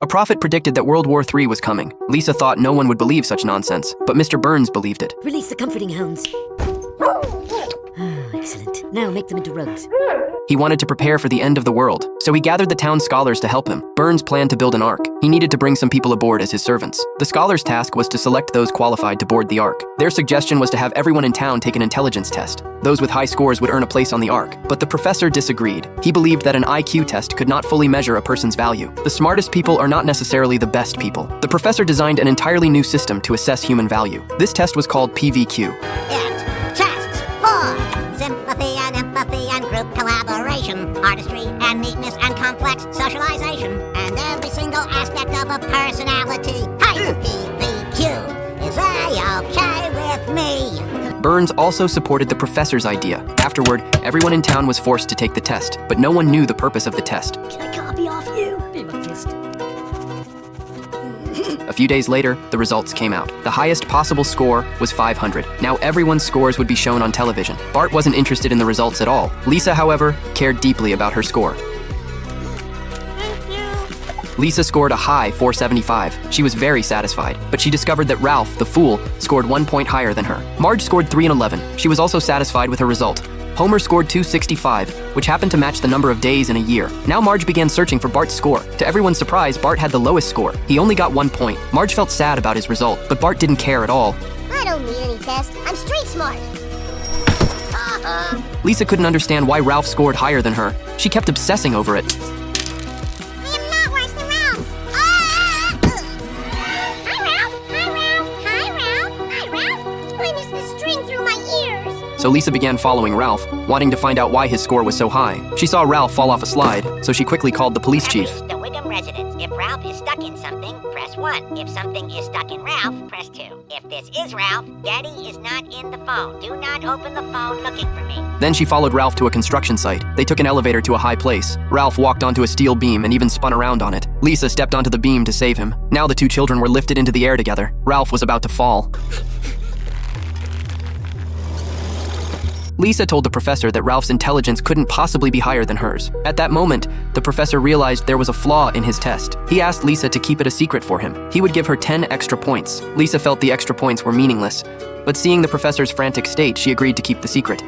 A prophet predicted that World War III was coming. Lisa thought no one would believe such nonsense, but Mr. Burns believed it. Release the comforting hounds. Excellent. Now make them into rugs. He wanted to prepare for the end of the world, so he gathered the town scholars to help him. Burns planned to build an ark. He needed to bring some people aboard as his servants. The scholars' task was to select those qualified to board the ark. Their suggestion was to have everyone in town take an intelligence test. Those with high scores would earn a place on the ark, but the professor disagreed. He believed that an IQ test could not fully measure a person's value. The smartest people are not necessarily the best people. The professor designed an entirely new system to assess human value. This test was called PVQ. It tests for sympathy and empathy and group collaboration, artistry and neatness and complex socialization, and every single aspect of a personality. Hey, PVQ is A-okay with me. Burns also supported the professor's idea. Afterward, everyone in town was forced to take the test, but no one knew the purpose of the test. Can I copy off you? Be my fist. A few days later, the results came out. The highest possible score was 500. Now everyone's scores would be shown on television. Bart wasn't interested in the results at all. Lisa, however, cared deeply about her score. Lisa scored a high 475. She was very satisfied, but she discovered that Ralph, the fool, scored 1 point higher than her. Marge scored 3 and 11. She was also satisfied with her result. Homer scored 265, which happened to match the number of days in a year. Now Marge began searching for Bart's score. To everyone's surprise, Bart had the lowest score. He only got 1 point. Marge felt sad about his result, but Bart didn't care at all. I don't need any test. I'm street smart. Lisa couldn't understand why Ralph scored higher than her. She kept obsessing over it. I am not worse than Ralph. Hi, Ralph. Hi, Ralph. Hi, Ralph. Hi, Ralph. I miss the string through my ears. So Lisa began following Ralph, wanting to find out why his score was so high. She saw Ralph fall off a slide, so she quickly called the police chief. Reached the Wiggum residence. If Ralph is stuck in something, press 1. If something is stuck in Ralph, press 2. If this is Ralph, Daddy is not in the phone. Do not open the phone looking for me. Then she followed Ralph to a construction site. They took an elevator to a high place. Ralph walked onto a steel beam and even spun around on it. Lisa stepped onto the beam to save him. Now the two children were lifted into the air together. Ralph was about to fall. Lisa told the professor that Ralph's intelligence couldn't possibly be higher than hers. At that moment, the professor realized there was a flaw in his test. He asked Lisa to keep it a secret for him. He would give her 10 extra points. Lisa felt the extra points were meaningless, but seeing the professor's frantic state, she agreed to keep the secret.